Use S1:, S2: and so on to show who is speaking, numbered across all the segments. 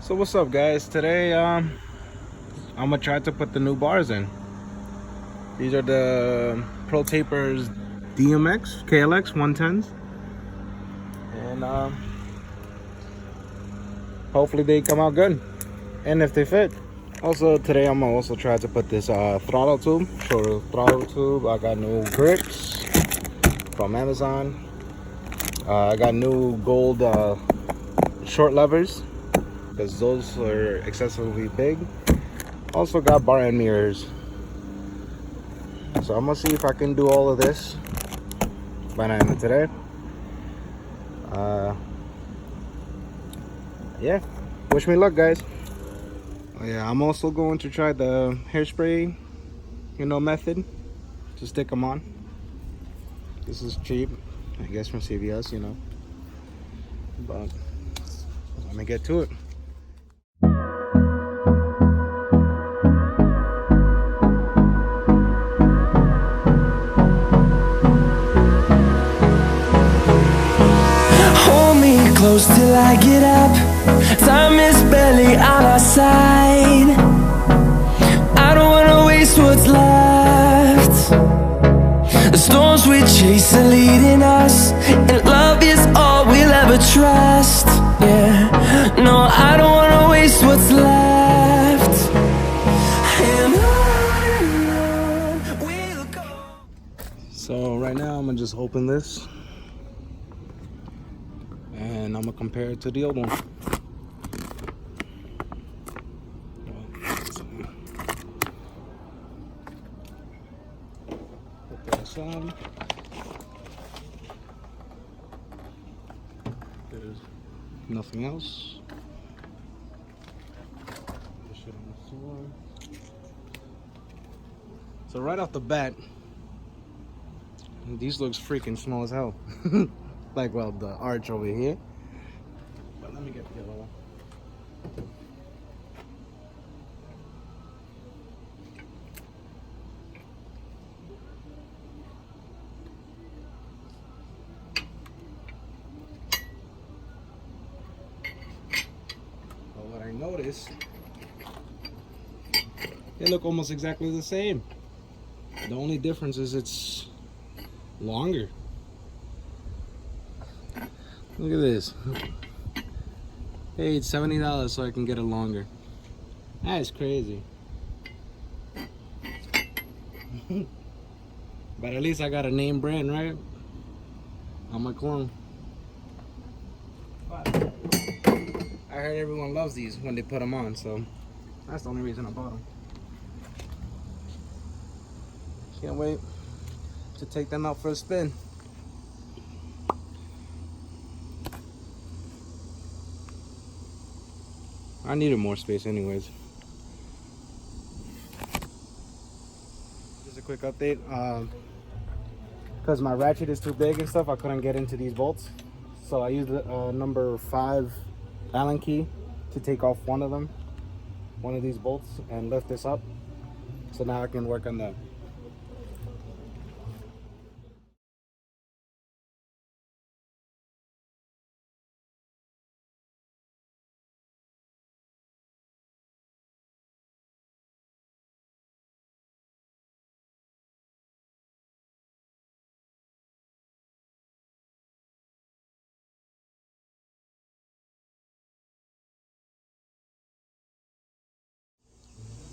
S1: So what's up, guys? Today I'm gonna try to put the new bars in. These are the Pro Tapers DMX KLX 110s, and hopefully they come out good, and if they fit. Also today I'm gonna also try to put this throttle tube, shorter throttle tube. I got new grips from Amazon. I got new gold short levers because those are excessively big. Also got bar end mirrors. So I'm gonna see if I can do all of this by the end of today. Yeah, wish me luck, guys. Oh yeah, I'm also going to try the hairspray, method to stick them on. This is cheap, I guess, from CVS, but let me get to it.
S2: Close till I get up. Time is barely on our side. I don't wanna waste what's left. The storms we chase are leading us, and love is all we'll ever trust. Yeah, no, I don't wanna waste what's left. And on we'll go.
S1: So right now I'm gonna just open this, and I'm gonna compare it to the old one. Put that aside. There's nothing else. This shit on the floor. So right off the bat, these looks freaking small as hell. Like, well, the arch over here. But let me get the other one. But what I noticed, they look almost exactly the same. The only difference is it's longer. Look at this. Paid $70 so I can get it longer. That is crazy. But at least I got a name brand, right? On my clone. But I heard everyone loves these when they put them on, so that's the only reason I bought them. Can't wait to take them out for a spin. I needed more space anyways. Just a quick update. Because my ratchet is too big and stuff, I couldn't get into these bolts. So I used the number 5 Allen key to take off one of these bolts, and lift this up. So now I can work on that.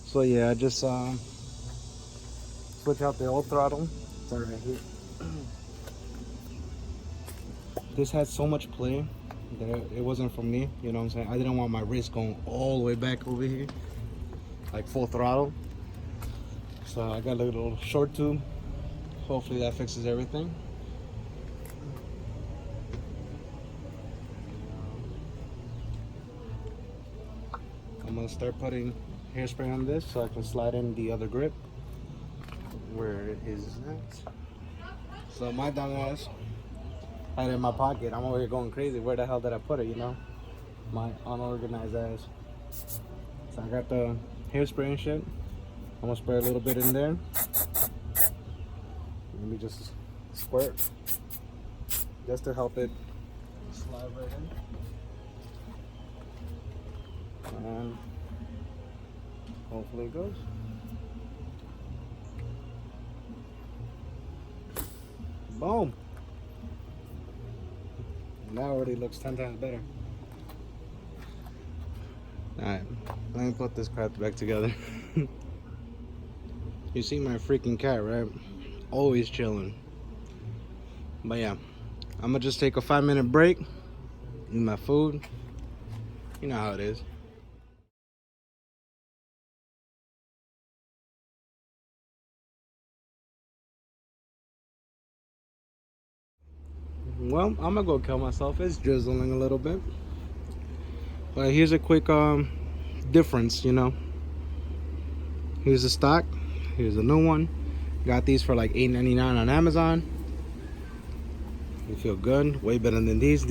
S1: So yeah, I just switch out the old throttle. It's right here. This had so much play that it wasn't for me, you know what I'm saying? I didn't want my wrist going all the way back over here, like full throttle. So I got a little short tube. Hopefully that fixes everything. I'm gonna start putting hairspray on this so I can slide in the other grip. Where is that? So my dumb ass had it in my pocket. I'm over here going crazy. Where the hell did I put it, My unorganized ass. So I got the hairspray and shit. I'm gonna spray a little bit in there. Let me just squirt, just to help it slide right in. And hopefully it goes. Boom. That already looks 10 times better. Alright, let me put this crap back together. You see my freaking cat, right? Always chilling. But yeah, I'm gonna just take a 5-minute break, eat my food. You know how it is. Well, I'm gonna go kill myself. It's drizzling a little bit. But here's a quick difference, you know. Here's the stock. Here's a new one. Got these for like $8.99 on Amazon. They feel good, way better than these.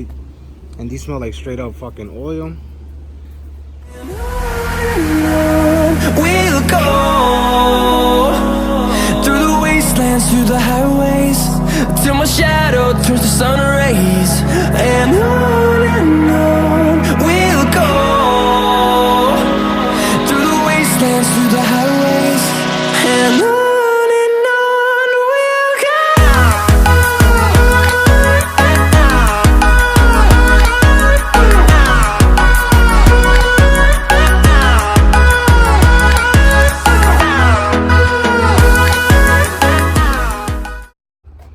S1: And these smell like straight up fucking oil.
S2: We'll go through the wastelands, through the highways, till my shadow turns to sun rays. And on we'll go through the wastelands, through the highways, and on we'll go.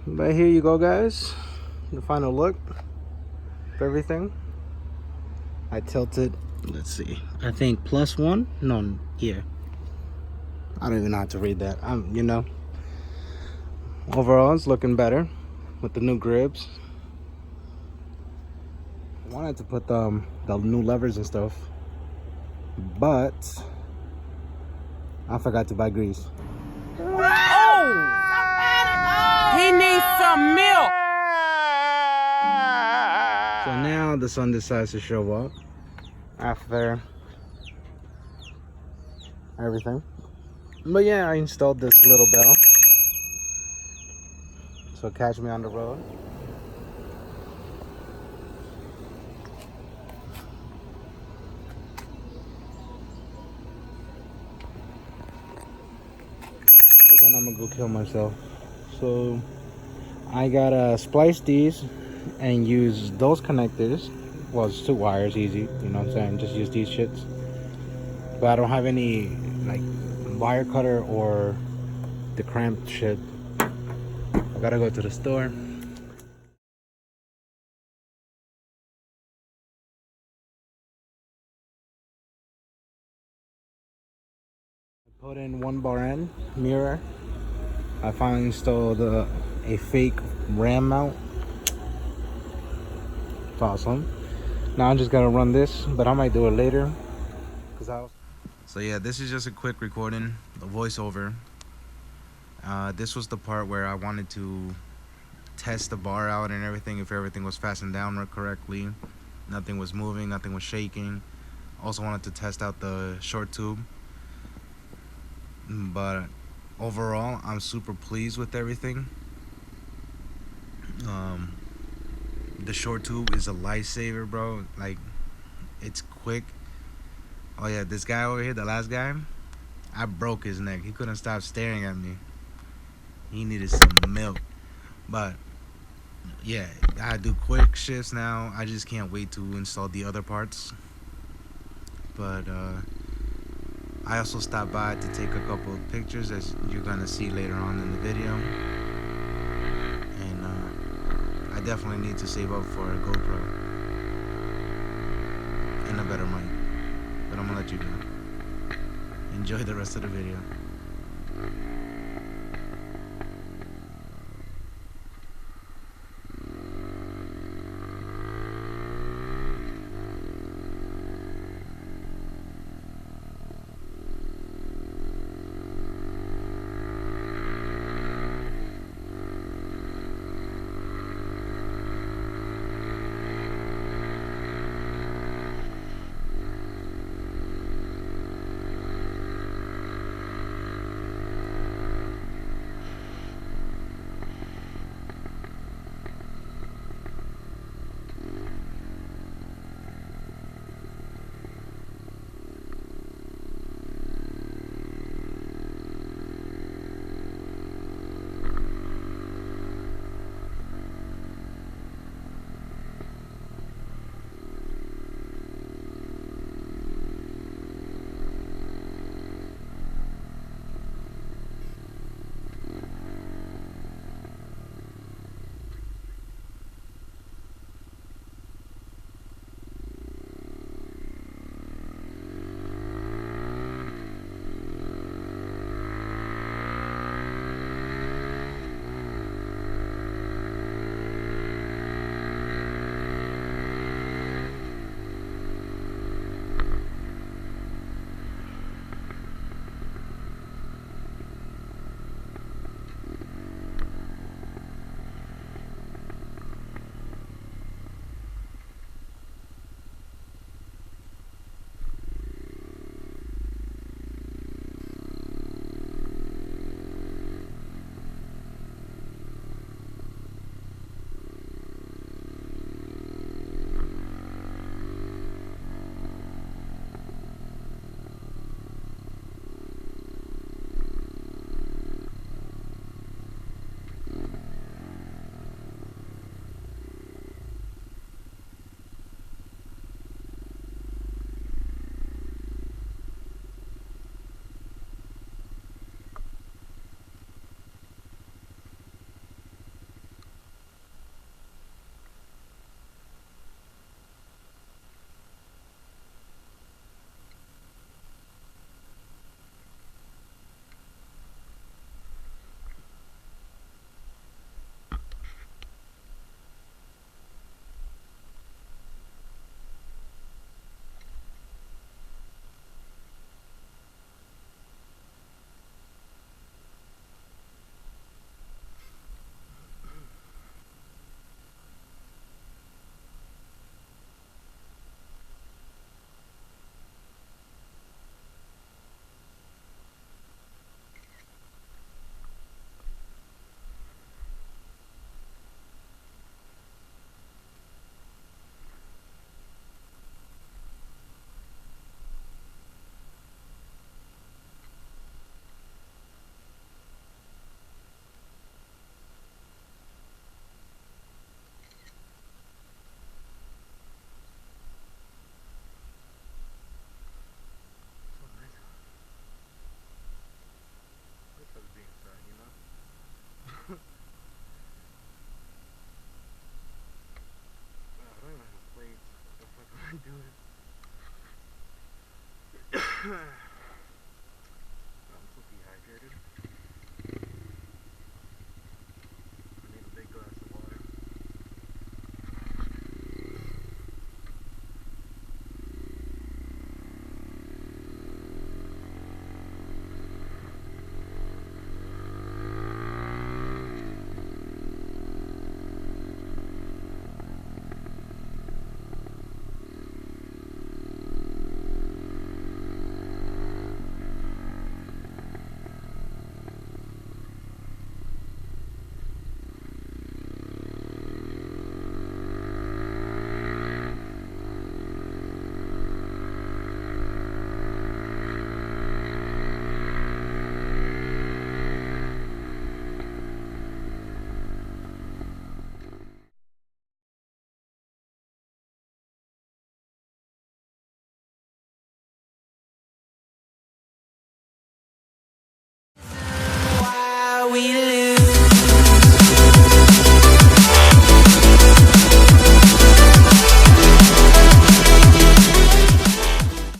S1: But here you go, guys. The final look of everything. I tilted, let's see, I think +1. No, yeah. I don't even know how to read that. You know. Overall, it's looking better with the new grips. I wanted to put the new levers and stuff, but I forgot to buy grease.
S3: He needs some milk.
S1: So now the sun decides to show up after everything. But yeah, I installed this little bell, so catch me on the road. Again, I'm gonna go kill myself. So I gotta splice these and use those connectors. Well, it's 2 wires, easy, you know what I'm saying? Just use these shits. But I don't have any like wire cutter or the cramped shit. I gotta go to the store. Put in 1 bar end mirror. I finally installed a fake RAM mount. It's awesome. Now I'm just gonna run this, but I might do it later. So yeah, this is just a quick recording, the voiceover. This was the part where I wanted to test the bar out and everything, if everything was fastened down correctly. Nothing was moving, nothing was shaking. Also wanted to test out the short tube. But overall, I'm super pleased with everything. The short tube is a lifesaver, bro. Like, it's quick. Oh yeah, this guy over here, the last guy, I broke his neck. He couldn't stop staring at me. He needed some milk. But yeah, I do quick shifts now. I just can't wait to install the other parts. But I also stopped by to take a couple of pictures, as you're gonna see later on in the video. And I definitely need to save up for a GoPro and a better mic. But I'm gonna let you go. Enjoy the rest of the video.